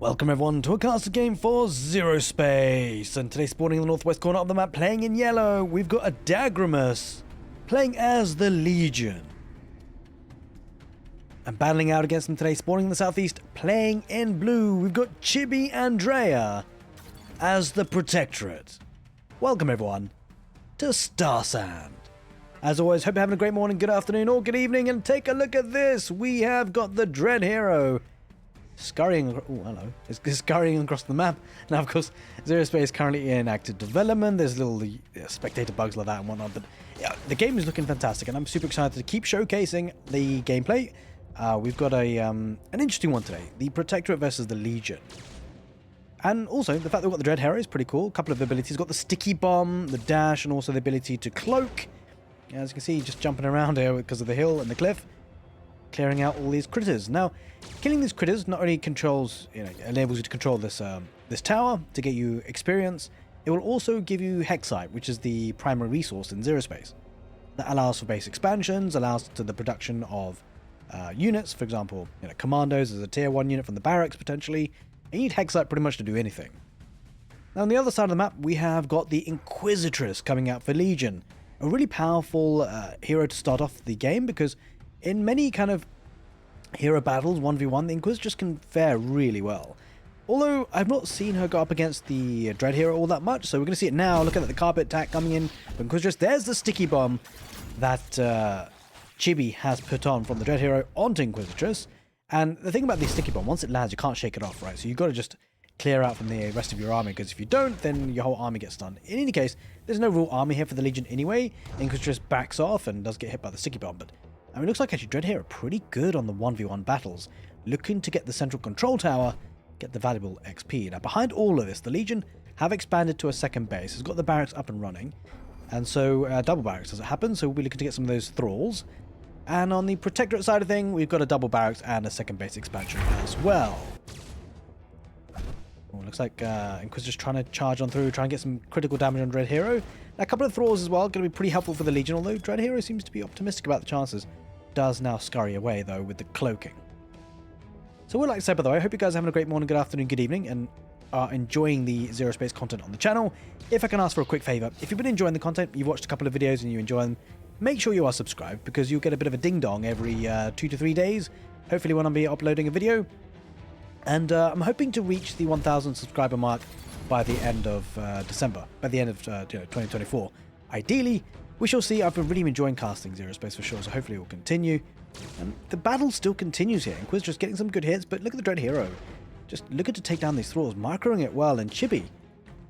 Welcome everyone to a casted game for Zerospace, and today spawning in the northwest corner of the map playing in yellow, we've got a Dagramus playing as the Legion. And battling out against them today spawning in the southeast playing in blue, we've got Chibi Andrea as the Protectorate. Welcome everyone to Starsand. As always, hope you're having a great morning, good afternoon or good evening, and take a look at this. We have got the Dread Hero scurrying across the map. Now, of course, Zerospace is currently in active development. There's little spectator bugs like that and whatnot, but yeah, the game is looking fantastic, and I'm super excited to keep showcasing the gameplay. We've got an interesting one today: the Protectorate versus the Legion. And also, the fact that we've got the Dread Hero is pretty cool. A couple of abilities. Got the sticky bomb, the dash, and also the ability to cloak. As you can see, just jumping around here because of the hill and the cliff, clearing out all these critters. Now, killing these critters not only controls, enables you to control this this tower to get you experience, it will also give you Hexite, which is the primary resource in Zerospace. That allows for base expansions, allows to the production of units, for example, commandos as a tier 1 unit from the barracks potentially. And you need Hexite pretty much to do anything. Now, on the other side of the map, we have got the Inquisitress coming out for Legion. A really powerful hero to start off the game, because in many kind of hero battles, 1v1, the Inquisitress can fare really well. Although, I've not seen her go up against the Dread Hero all that much, so we're going to see it now. Look at the carpet attack coming in for Inquisitress. There's the sticky bomb that Chibi has put on from the Dread Hero onto Inquisitress. And the thing about the sticky bomb, once it lands, you can't shake it off, right? So you've got to just clear out from the rest of your army, because if you don't, then your whole army gets stunned. In any case, there's no real army here for the Legion anyway. Inquisitress backs off and does get hit by the sticky bomb, but I mean, it looks like actually Dread Hero pretty good on the 1v1 battles, looking to get the central control tower, get the valuable XP. Now, behind all of this, the Legion have expanded to a second base, has got the barracks up and running, and so double barracks as it happens, so we'll be looking to get some of those thralls. And on the Protectorate side of thing, we've got a double barracks and a second base expansion as well. Looks like Inquisitor's trying to charge on through, try and get some critical damage on Dread Hero. Now, a couple of thralls as well, going to be pretty helpful for the Legion, although Dread Hero seems to be optimistic about the chances. Does now scurry away, though, with the cloaking. So what I'd like to say, by the way, I hope you guys are having a great morning, good afternoon, good evening, and are enjoying the Zerospace content on the channel. If I can ask for a quick favour, if you've been enjoying the content, you've watched a couple of videos and you enjoy them, make sure you are subscribed, because you'll get a bit of a ding-dong every 2 to 3 days, hopefully when I'll be uploading a video. And I'm hoping to reach the 1,000 subscriber mark by the end of December, by the end of 2024. Ideally, we shall see. I've been really enjoying casting Zerospace for sure, so hopefully it will continue. And the battle still continues here. Inquisitor's getting some good hits, but look at the Dread Hero. Just looking to take down these thralls, microing it well, and Chibi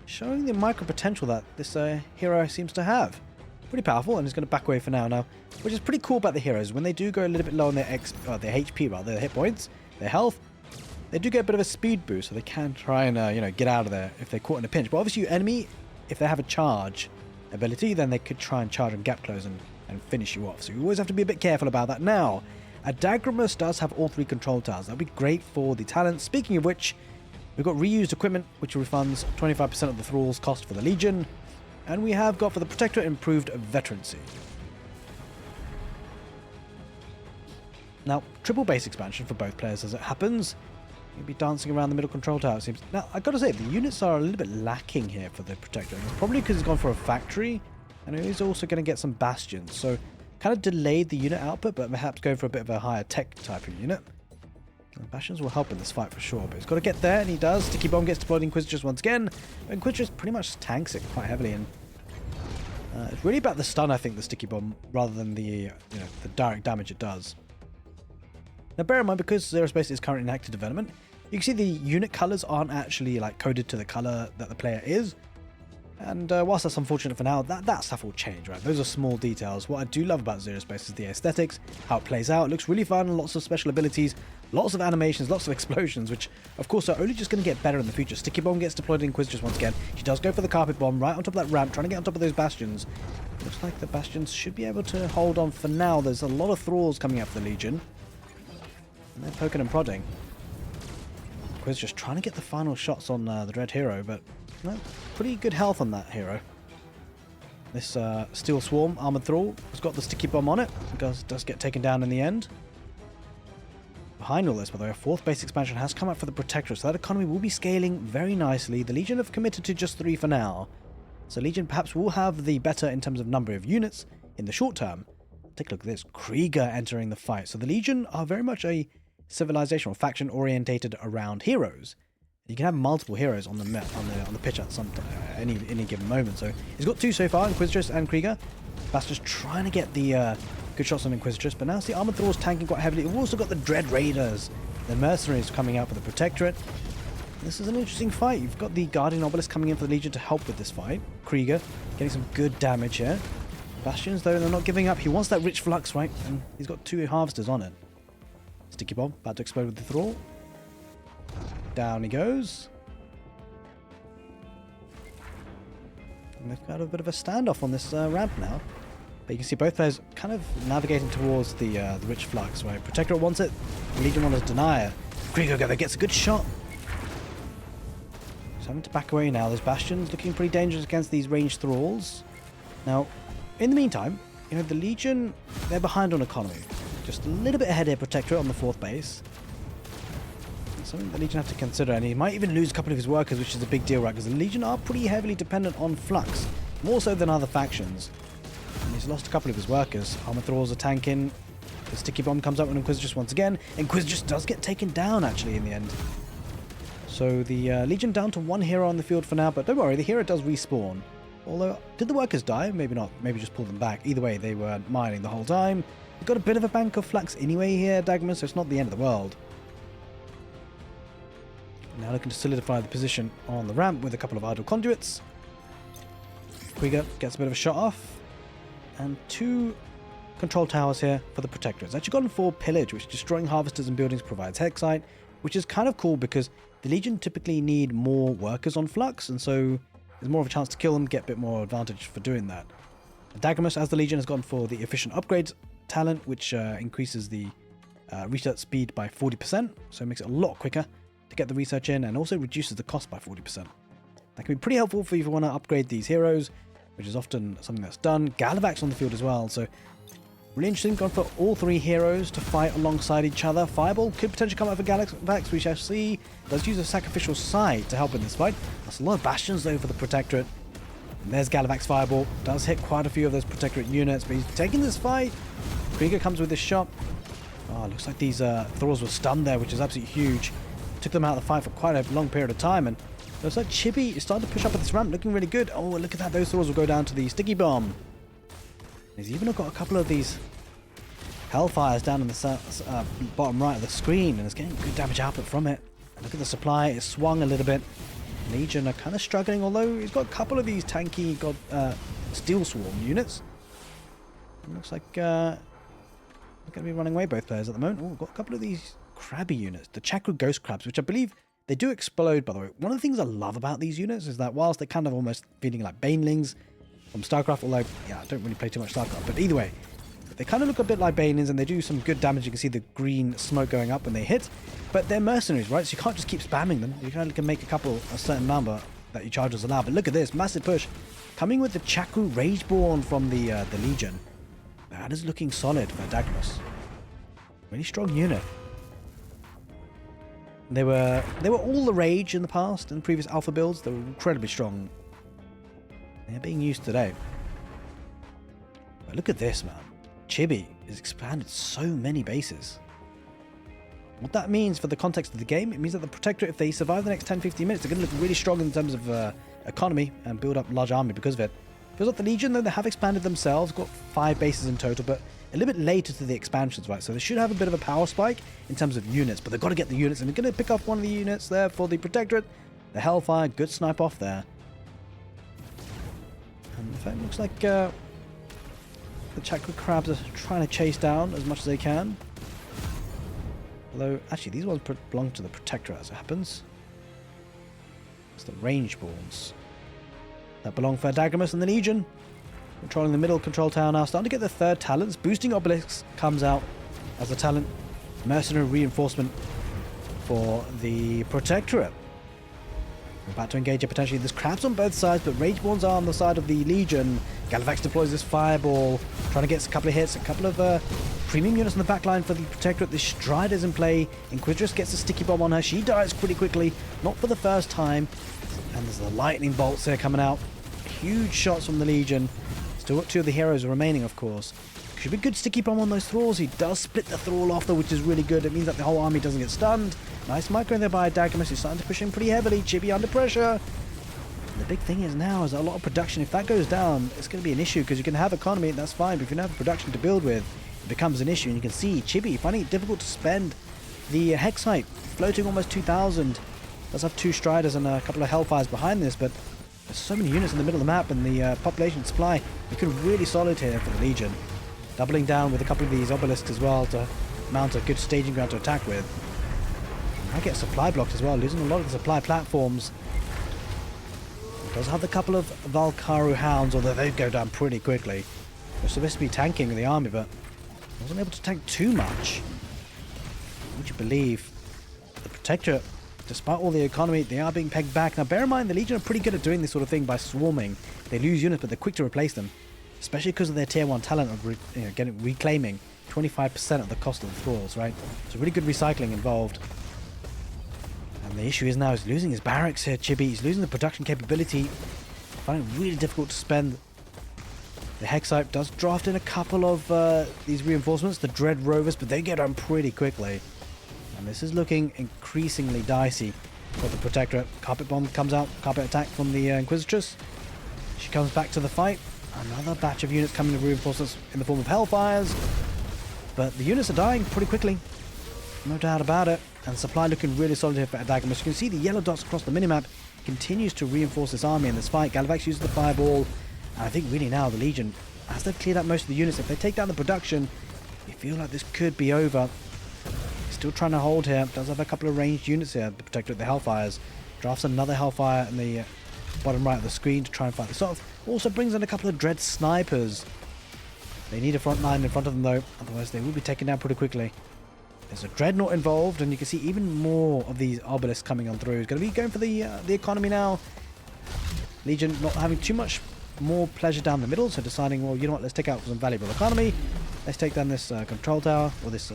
showing the micro potential that this hero seems to have. Pretty powerful, and he's going to back away for now. Which is pretty cool about the heroes. When they do go a little bit low on their HP, rather, their hit points, their health, they do get a bit of a speed boost, so they can try and get out of there if they're caught in a pinch. But obviously, your enemy, if they have a charge ability, then they could try and charge and gap close and finish you off. So you always have to be a bit careful about that. Now, a Dagramus does have all 3 control towers. That'd be great for the talent. Speaking of which, we've got reused equipment, which refunds 25% of the thralls cost for the Legion. And we have got for the Protectorate improved veterancy. Now, triple base expansion for both players as it happens. You'll be dancing around the middle control tower, it seems. Now, I've got to say, the units are a little bit lacking here for the Protector. It's probably because he's gone for a factory, and he's also going to get some bastions. So, kind of delayed the unit output, but perhaps going for a bit of a higher tech type of unit. The bastions will help in this fight for sure, but he's got to get there, and he does. Sticky bomb gets deployed Inquisitress once again. But Inquisitress pretty much tanks it quite heavily, and it's really about the stun, I think, the sticky bomb, rather than the the direct damage it does. Now, bear in mind, because Zerospace is currently in active development, you can see the unit colors aren't actually coded to the color that the player is. And whilst that's unfortunate for now, that stuff will change, right? Those are small details. What I do love about Zerospace is the aesthetics, how it plays out. It looks really fun, lots of special abilities, lots of animations, lots of explosions, which, of course, are only just going to get better in the future. Sticky bomb gets deployed in Inquisitress once again. She does go for the carpet bomb right on top of that ramp, trying to get on top of those bastions. Looks like the bastions should be able to hold on for now. There's a lot of thralls coming out for the Legion. And they're poking and prodding. Quiz just trying to get the final shots on the Dread Hero, but pretty good health on that hero. This Steel Swarm Armored Thrall has got the sticky bomb on it. It does get taken down in the end. Behind all this, by the way, a 4th base expansion has come up for the Protectorate, so that economy will be scaling very nicely. The Legion have committed to just 3 for now. So Legion perhaps will have the better in terms of number of units in the short term. Take a look at this. Krieger entering the fight. So the Legion are very much a civilization or faction orientated around heroes. You can have multiple heroes on the pitch at any given moment. So he's got 2 so far, Inquisitress and Krieger. Bastards trying to get the good shots on Inquisitress, but now see Armored Thralls tanking quite heavily. We've also got the Dread Raiders, the Mercenaries coming out for the Protectorate. This is an interesting fight. You've got the Guardian Obelisk coming in for the Legion to help with this fight. Krieger getting some good damage here. Bastions, though, they're not giving up. He wants that rich flux, right? And he's got 2 harvesters on it. Sticky Bomb about to explode with the Thrall. Down he goes. And they've got a bit of a standoff on this ramp now. But you can see both players kind of navigating towards the rich flux, right? Protectorate wants it, the Legion wants to deny it. Krieger gets a good shot. He's having to back away now. Those Bastions looking pretty dangerous against these ranged Thralls. Now, in the meantime, you know, the Legion, they're behind on economy. Just a little bit ahead here, Protectorate on the 4th base. Something the Legion have to consider, and he might even lose a couple of his workers, which is a big deal, right? Because the Legion are pretty heavily dependent on flux, more so than other factions. And he's lost a couple of his workers. Armored Thralls are tanking. The Sticky Bomb comes out with Inquisitress once again. Inquisitress does get taken down, actually, in the end. So the Legion down to 1 hero on the field for now, but don't worry, the hero does respawn. Although, did the workers die? Maybe not. Maybe just pull them back. Either way, they were mining the whole time. They've got a bit of a bank of flux anyway here, Dagman, so it's not the end of the world. Now looking to solidify the position on the ramp with a couple of idle conduits. Krieger gets a bit of a shot off. And 2 control towers here for the Protectorate. It's actually gone for Pillage, which destroying harvesters and buildings provides Hexite, which is kind of cool because the Legion typically need more workers on Flux, and so there's more of a chance to kill them, get a bit more advantage for doing that. Daggermus, as the Legion, has gone for the Efficient Upgrades talent, which increases the research speed by 40%, so it makes it a lot quicker to get the research in, and also reduces the cost by 40%. That can be pretty helpful if you want to upgrade these heroes, which is often something that's done. Gallivax on the field as well, so really interesting. Gone for all 3 heroes to fight alongside each other. Fireball could potentially come out for Gallivax, which actually does use a sacrificial side to help in this fight. That's a lot of Bastions though for the Protectorate. And there's Gallivax Fireball. Does hit quite a few of those Protectorate units, but he's taking this fight. Krieger comes with this shot. Oh, looks like these Thralls were stunned there, which is absolutely huge. Took them out of the fight for quite a long period of time, and looks like Chibi is starting to push up at this ramp, looking really good. Oh, look at that. Those Thralls will go down to the Sticky Bomb. He's even got a couple of these Hellfires down in the bottom right of the screen, and it's getting good damage output from it. And look at the supply. It's swung a little bit. Legion are kind of struggling, although he's got a couple of these tanky Steel Swarm units. It looks like they're going to be running away, both players at the moment. Oh, we've got a couple of these Crabby units, the Chakra Ghost Crabs, which I believe they do explode, by the way. One of the things I love about these units is that whilst they're kind of almost feeling like Banelings from StarCraft, although, yeah, I don't really play too much StarCraft, but either way, they kind of look a bit like Banelings, and they do some good damage. You can see the green smoke going up when they hit, but they're mercenaries, right? So you can't just keep spamming them. You only can make a certain number that your charges allow. But look at this, massive push. Coming with the Chakra Rageborn from the Legion. That is looking solid for Dagnos. Really strong unit. They were all the rage in the past, in previous alpha builds. They were incredibly strong. They're being used today. But look at this, man. Chibi has expanded so many bases. What that means for the context of the game, it means that the Protectorate, if they survive the next 10-15 minutes, they're going to look really strong in terms of economy and build up a large army because of it. Because of the Legion, though, they have expanded themselves, got 5 bases in total, but a little bit later to the expansions, right? So they should have a bit of a power spike in terms of units, but they've got to get the units, and they're going to pick off one of the units there for the Protectorate. The Hellfire, good snipe off there. And in fact, it looks like the Chakra Crabs are trying to chase down as much as they can. Although, actually, these ones belong to the Protectorate as it happens. It's the Rangeborns that belong for Daggermus and the Legion. Controlling the middle control tower now. Starting to get the third talents. Boosting Obelisks comes out as a talent. Mercenary reinforcement for the Protectorate. We're about to engage it potentially. There's crabs on both sides, but Rageborns are on the side of the Legion. Gallivax deploys this fireball, trying to get a couple of hits, a couple of premium units on the back line for the Protectorate. The Strider's in play. Inquisitress gets a sticky bomb on her. She dies pretty quickly, not for the first time. And there's the lightning bolts here coming out. Huge shots from the Legion. Still got 2 of the heroes remaining, of course. Should be good sticky bomb on those thralls. He does split the thrall off though, which is really good. It means that the whole army doesn't get stunned. Nice micro there by Dagamus, who's starting to push in pretty heavily. Chibi under pressure. And the big thing is now is a lot of production. If that goes down, it's going to be an issue because you can have economy, that's fine. But if you don't have production to build with, it becomes an issue. And you can see Chibi finding it difficult to spend the hex height, floating almost 2,000. Does have 2 Striders and a couple of Hellfires behind this, but there's so many units in the middle of the map, and the population supply looking really solid here for the Legion. Doubling down with a couple of these obelisks as well to mount a good staging ground to attack with. I get supply blocked as well, losing a lot of the supply platforms. It does have a couple of Valkaru Hounds, although they go down pretty quickly. They're supposed to be tanking the army, but wasn't able to tank too much. Would you believe the Protectorate, despite all the economy, they are being pegged back. Now bear in mind, the Legion are pretty good at doing this sort of thing by swarming. They lose units, but they're quick to replace them. Especially because of their tier 1 talent of reclaiming 25% of the cost of the thralls, right? So really good recycling involved. And the issue is now he's losing his barracks here, Chibi. He's losing the production capability. Finding it really difficult to spend. The Hexite does draft in a couple of these reinforcements, the Dread Rovers, but they get on pretty quickly. And this is looking increasingly dicey for the Protectorate. Carpet Bomb comes out, carpet attack from the Inquisitress. She comes back to the fight. Another batch of units coming to reinforce us in the form of Hellfires. But the units are dying pretty quickly. No doubt about it. And supply looking really solid here for Dagamus. You can see the yellow dots across the minimap continues to reinforce this army in this fight. Galavax uses the Fireball. And I think really now the Legion, as they've cleared out most of the units, if they take down the production, you feel like this could be over. Still trying to hold here. Does have a couple of ranged units here. The Protectorate, the Hellfires. Drafts another Hellfire in the bottom right of the screen to try and fight this off. Also brings in a couple of Dread Snipers. They need a front line in front of them though, otherwise they will be taken down pretty quickly. There's a Dreadnought involved, and you can see even more of these obelisks coming on through. He's going to be going for the economy now. Legion not having too much more pleasure down the middle, so deciding, well, you know what, let's take out some valuable economy. Let's take down this control tower, or this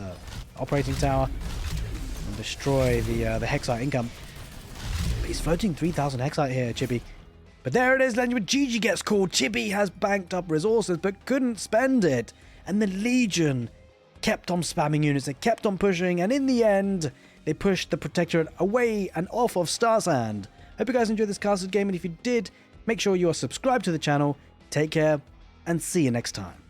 operating tower, and destroy the Hexite income. But he's floating 3,000 Hexite here, Chibi. But there it is, then when GG gets called, Chibi has banked up resources, but couldn't spend it. And the Legion kept on spamming units, they kept on pushing, and in the end, they pushed the Protectorate away and off of Starsand. Hope you guys enjoyed this casted game, and if you did, make sure you are subscribed to the channel. Take care, and see you next time.